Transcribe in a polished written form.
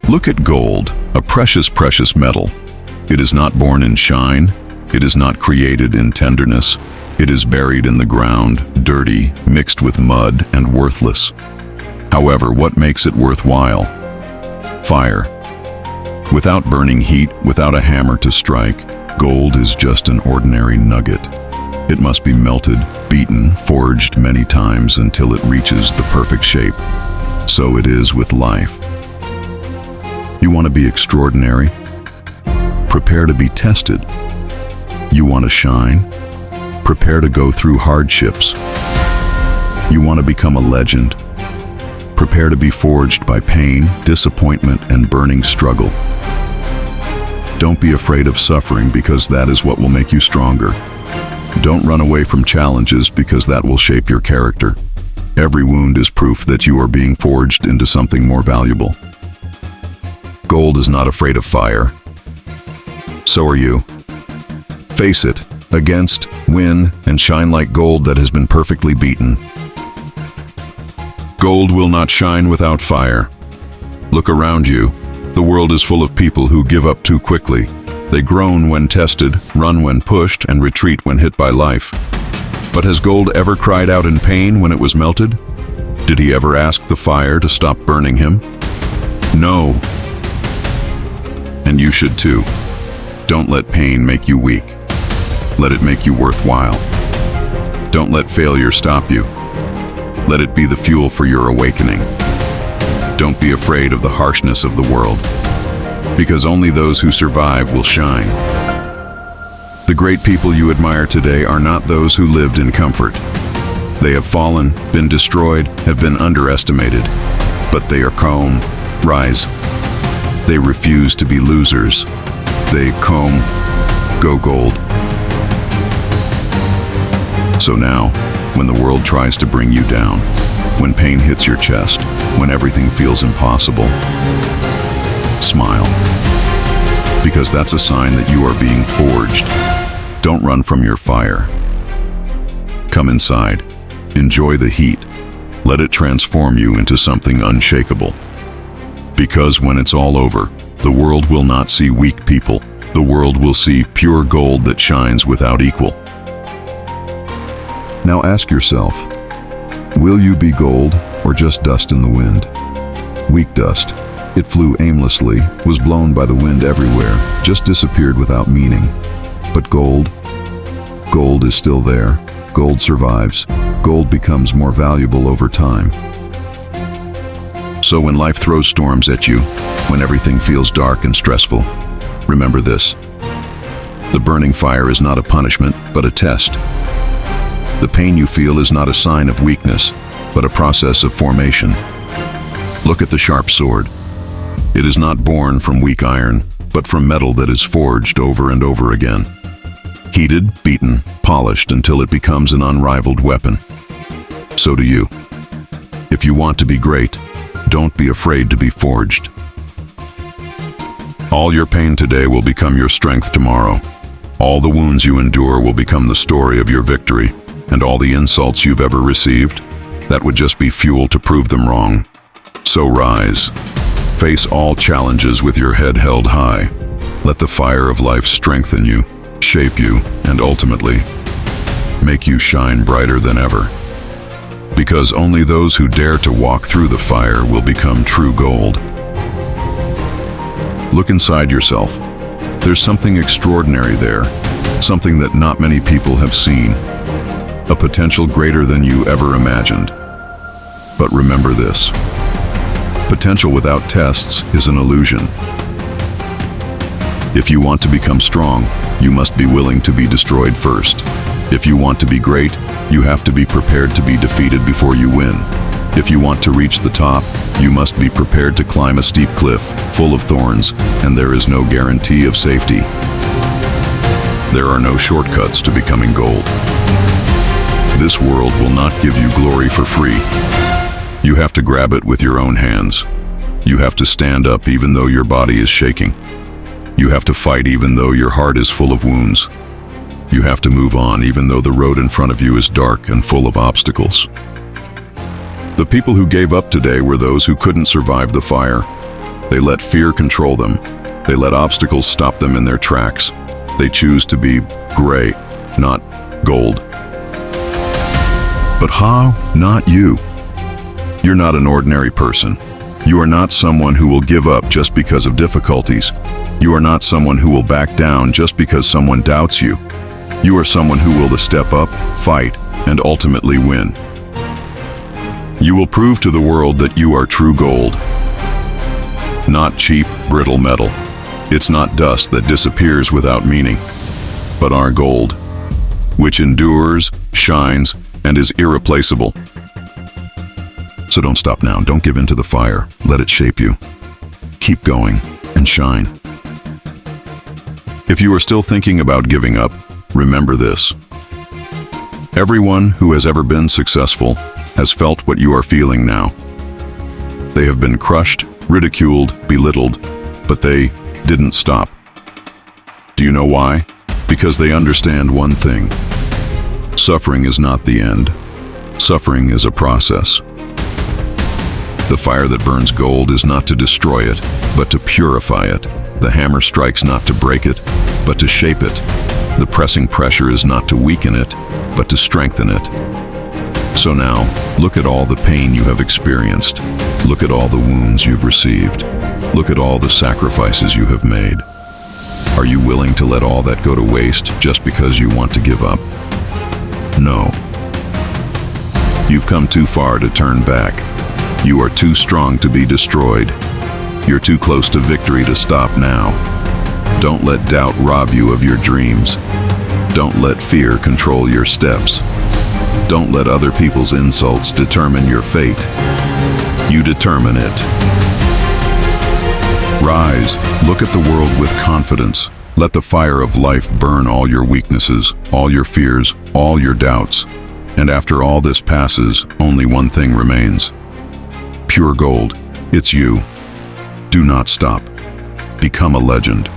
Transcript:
Look at gold, a precious, precious metal. It is not born in shine. It is not created in tenderness. It is buried in the ground, dirty, mixed with mud, and worthless. However, what makes it worthwhile? Fire. Without burning heat, without a hammer to strike, gold is just an ordinary nugget. It must be melted, beaten, forged many times until it reaches the perfect shape. So it is with life. You want to be extraordinary? Prepare to be tested. You want to shine? Prepare to go through hardships. You want to become a legend? Prepare to be forged by pain, disappointment, and burning struggle. Don't be afraid of suffering, because that is what will make you stronger. Don't run away from challenges, because that will shape your character. Every wound is proof that you are being forged into something more valuable. Gold is not afraid of fire. So are you. Face it, against, win, and shine like gold that has been perfectly beaten. Gold will not shine without fire. Look around you. The world is full of people who give up too quickly. They groan when tested, run when pushed, and retreat when hit by life. But has gold ever cried out in pain when it was melted? Did he ever ask the fire to stop burning him? No. And you should too. Don't let pain make you weak. Let it make you worthwhile. Don't let failure stop you. Let it be the fuel for your awakening. Don't be afraid of the harshness of the world, because only those who survive will shine. The great people you admire today are not those who lived in comfort. They have fallen, been destroyed, have been underestimated, but they are calm, rise. They refuse to be losers. They go gold. So now, when the world tries to bring you down, when pain hits your chest, when everything feels impossible, smile. Because that's a sign that you are being forged. Don't run from your fire. Come inside. Enjoy the heat. Let it transform you into something unshakable. Because when it's all over, the world will not see weak people. The world will see pure gold that shines without equal. Now ask yourself, will you be gold or just dust in the wind? Weak dust. It flew aimlessly, was blown by the wind everywhere, just disappeared without meaning. But gold is still there. Gold survives. Gold becomes more valuable over time. So when life throws storms at you, when everything feels dark and stressful, remember this. The burning fire is not a punishment, but a test. The pain you feel is not a sign of weakness, but a process of formation. Look at the sharp sword. It is not born from weak iron, but from metal that is forged over and over again. Heated, beaten, polished until it becomes an unrivaled weapon. So do you. If you want to be great, don't be afraid to be forged. All your pain today will become your strength tomorrow. All the wounds you endure will become the story of your victory, and all the insults you've ever received, that would just be fuel to prove them wrong. So rise. Face all challenges with your head held high. Let the fire of life strengthen you, shape you, and ultimately make you shine brighter than ever. Because only those who dare to walk through the fire will become true gold. Look inside yourself. There's something extraordinary there, something that not many people have seen, a potential greater than you ever imagined. But remember this. Potential without tests is an illusion. If you want to become strong, you must be willing to be destroyed first. If you want to be great, you have to be prepared to be defeated before you win. If you want to reach the top, you must be prepared to climb a steep cliff, full of thorns, and there is no guarantee of safety. There are no shortcuts to becoming gold. This world will not give you glory for free. You have to grab it with your own hands. You have to stand up even though your body is shaking. You have to fight even though your heart is full of wounds. You have to move on even though the road in front of you is dark and full of obstacles. The people who gave up today were those who couldn't survive the fire. They let fear control them. They let obstacles stop them in their tracks. They choose to be gray, not gold. But how? Not you. You're not an ordinary person. You are not someone who will give up just because of difficulties. You are not someone who will back down just because someone doubts you. You are someone who will step up, fight, and ultimately win. You will prove to the world that you are true gold. Not cheap, brittle metal. It's not dust that disappears without meaning, but our gold, which endures, shines, and is irreplaceable. So don't stop now. Don't give in to the fire. Let it shape you. Keep going and shine. If you are still thinking about giving up, remember this. Everyone who has ever been successful has felt what you are feeling now. They have been crushed, ridiculed, belittled, but they didn't stop. Do you know why? Because they understand one thing. Suffering is not the end. Suffering is a process. The fire that burns gold is not to destroy it, but to purify it. The hammer strikes not to break it, but to shape it. The pressing pressure is not to weaken it, but to strengthen it. So now, look at all the pain you have experienced. Look at all the wounds you've received. Look at all the sacrifices you have made. Are you willing to let all that go to waste just because you want to give up? No. You've come too far to turn back. You are too strong to be destroyed. You're too close to victory to stop now. Don't let doubt rob you of your dreams. Don't let fear control your steps. Don't let other people's insults determine your fate. You determine it. Rise, look at the world with confidence. Let the fire of life burn all your weaknesses, all your fears, all your doubts. And after all this passes, only one thing remains. Pure gold. It's you. Do not stop. Become a legend.